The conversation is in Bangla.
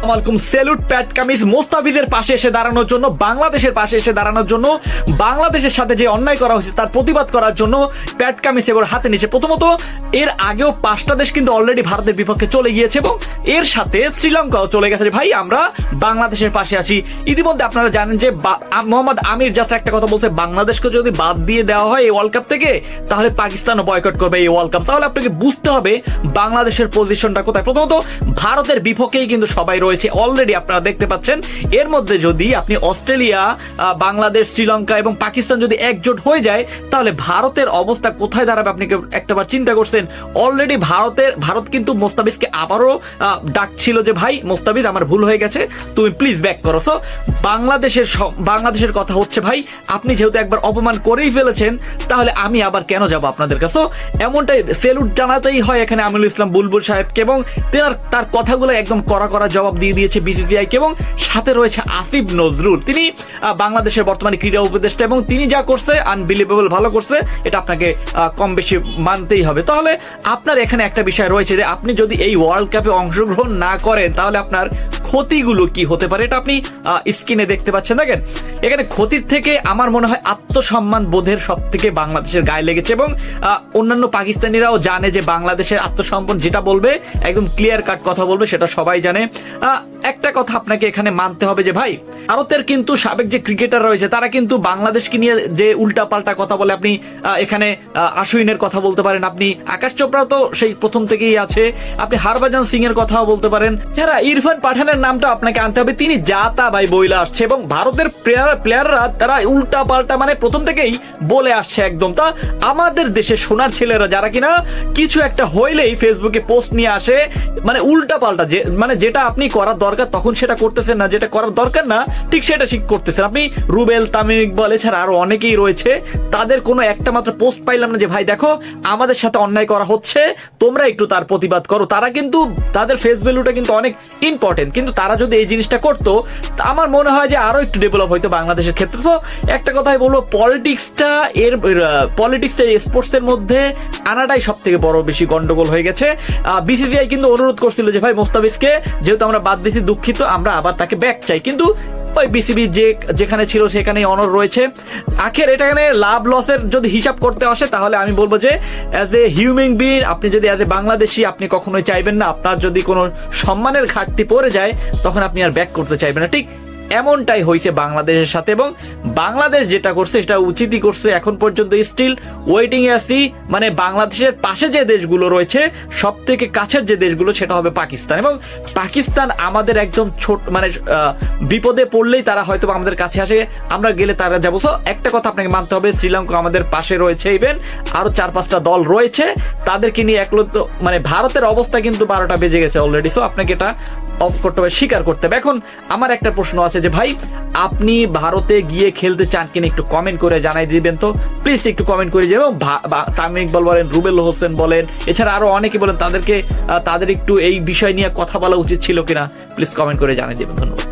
ওয়ালাইকুম স্যালুট প্যাট কামিজ মোস্তাফিজের পাশে এসে দাঁড়ানোর জন্য, বাংলাদেশের পাশে এসে দাঁড়ানোর জন্য, বাংলাদেশের সাথে যে অন্যায় করা হয়েছে তার প্রতিবাদ করার জন্য প্যাট কামিজ এবার হাতে নিয়েছে। প্রথমত এর আগেও 5টা দেশ কিন্তু অলরেডি ভারতের বিপক্ষে চলে গিয়েছে এবং এর সাথে শ্রীলঙ্কাও চলে গেছে। ভাই আমরা বাংলাদেশের পাশে আছি। ইতিমধ্যে আপনারা জানেন যে মোহাম্মদ আমির জাস্ট একটা কথা বলছে, বাংলাদেশকে যদি বাদ দিয়ে দেওয়া হয় এই ওয়ার্ল্ড কাপ থেকে তাহলে পাকিস্তানও বয়কট করবে এই ওয়ার্ল্ড কাপ। তাহলে আপনাকে বুঝতে হবে বাংলাদেশের পজিশনটা কোথায়। প্রথমত ভারতের বিপক্ষেই কিন্তু সবাই রয়েছে অলরেডি, আপনারা দেখতে পাচ্ছেন। এর মধ্যে যদি আপনি অস্ট্রেলিয়া, বাংলাদেশ, শ্রীলঙ্কা এবং পাকিস্তান যদি একজোট হয়ে যায় তাহলে ভারতের অবস্থা কোথায় দাঁড়াবে আপনি একটাবার চিন্তা করছেন। অলরেডি ভারত কিন্তু মোস্তাফিজকে আবারও ডাকছিল যে ভাই মোস্তাফিজ আমার ভুল হয়ে গেছে, তুমি প্লিজ ব্যাক করো। সো বাংলাদেশের কথা হচ্ছে ভাই আপনি যেহেতু একবার অপমান করেই ফেলেছেন তাহলে আমি আবার কেন যাব আপনাদের কাছে। এমনটাই সেলুট জানাতেই হয় এখানে আমিনুল ইসলাম বুলবুল সাহেবকে, এবং তার কথাগুলো একদম কড়া জবাব দিয়ে দিয়েছে বিসিসিআইকে। এবং সাথে রয়েছে আসিফ নজরুল, তিনি বাংলাদেশের বর্তমানে ক্রীড়া উপদেষ্টা এবং তিনি যা করছে আনবিলিভেবল ভালো করছে, এটা আপনাকে কম বেশি মানতেই হবে। তাহলে আপনার এখানে একটা বিষয় রয়েছে যে আপনি যদি এই ওয়ার্ল্ড কাপে অংশগ্রহণ না করেন তাহলে আপনার ক্ষতিগুলো কি হতে পারে, এটা আপনি স্ক্রিনে দেখতে পাচ্ছেন। দেখেন এখানে ক্ষতির থেকে আমার মনে হয় আত্মসম্মান বোধের সব থেকে বাংলাদেশের গায়ে লেগেছে এবং অন্যান্য পাকিস্তানিরাও জানে যে বাংলাদেশের আত্মসম্মান যেটা বলবে একদম ক্লিয়ার কাট কথা বলবে, সেটা সবাই জানে। একটা কথা আপনাকে এখানে মানতে হবে যে ভাই ভারতের কিন্তু সাবেক যে ক্রিকেটার রয়েছে তারা কিন্তু বাংলাদেশকে নিয়ে যে উল্টা পাল্টা কথা বলে, আপনি এখানে আশুইনের কথা বলতে পারেন, আপনি আকাশ চোপড়া তো সেই প্রথম থেকেই আছে, আপনি হরভজন সিং এর কথাও বলতে পারেন, যারা ইরফান পাঠানের নামটা আপনাকে আনতে হবে, তিনি যা তা ভাই বইলা আসছে এবং ভারতের প্লেয়াররা তারা উল্টা পাল্টা মানে প্রথম থেকেই বলে আসছে একদম। তা আমাদের দেশে সোনার ছেলেরা যারা কিনা কিছু একটা হইলেই ফেসবুকে পোস্ট নিয়ে আসে, মানে উল্টা পাল্টা, মানে যেটা আপনি করার দরকার তখন সেটা করতেছেন না, যেটা করার দরকার না ঠিক সেটা ঠিক করতেছেন। আপনি রুবেল, তামিম ইকবাল এছাড়া আরো অনেকেই রয়েছে, তাদের কোনো একটা মাত্র পোস্ট পাইলাম না যে ভাই দেখো আমাদের সাথে অন্যায় করা হচ্ছে, তোমরা একটু তার প্রতিবাদ করো। তারা কিন্তু তাদের ফেস ভ্যালুটা কিন্তু অনেক ইম্পর্টেন্ট, কিন্তু তারা যদি এই জিনিসটা করতো আমার মনে হয় যে আরো একটু ডেভেলপ হইতো বাংলাদেশের ক্ষেত্রে। তো একটা কথাই বলবো, পলিটিক্সটা স্পোর্টস এর মধ্যে আনাটাই সব থেকে বড় বেশি গন্ডগোল হয়ে গেছে। বিসিসিআই কিন্তু অনুরোধ করছিল যে ভাই মোস্তাফিজকে যেহেতু আমরা বাদ দিয়েছি দুঃখিত, আমরা আবার তাকে ব্যাক চাই, কিন্তু ওই বিসিবি যেখানে ছিল সেখানেই অনর রয়েছে। আখের এখানে লাভ লসের যদি হিসাব করতে আসে তাহলে আমি বলবো যে অ্যাজ এ হিউম্যান বিং আপনি যদি অ্যাজ এ বাংলাদেশি আপনি কখনোই চাইবেন না আপনার যদি কোনো সম্মানের ঘাটতি পড়ে যায় তখন আপনি আর ব্যাক করতে চাইবেন না। ঠিক এমনটাই হয়েছে বাংলাদেশের সাথে, এবং বাংলাদেশ যেটা করছে সেটা উচিতই করছে। এখন পর্যন্ত স্টিল ওয়েটিং এ আছি, মানে বাংলাদেশের পাশে যে দেশগুলো রয়েছে সব থেকে কাছের যে দেশগুলো সেটা হবে পাকিস্তান, এবং পাকিস্তান আমাদের একদম ছোট মানে বিপদে পড়লেই তারা হয়তো আমাদের কাছে আসে, আমরা গেলে তারা যাবো। সো একটা কথা আপনাকে মানতে হবে, শ্রীলঙ্কা আমাদের পাশে রয়েছে, ইভেন আরো 4-5টা দল রয়েছে, তাদেরকে নিয়ে মানে ভারতের অবস্থা কিন্তু 12টা বেজে গেছে অলরেডি। সো আপনাকে এটা অফ করতে হবে, স্বীকার করতে হবে। এখন আমার একটা প্রশ্ন আছে যে ভাই আপনি ভারতে গিয়ে খেলতে চান কিনা একটু কমেন্ট করে জানাই দিবেন তো প্লিজ, একটু কমেন্ট করে যাবেন। তামিম ইকবাল বলেন, রুবেল হোসেন বলেন, এছাড়া আরো অনেকে বলেন, তাদের একটু এই বিষয় নিয়ে কথা বলা উচিত ছিল কিনা প্লিজ কমেন্ট করে জানাই দিবেন। ধন্যবাদ।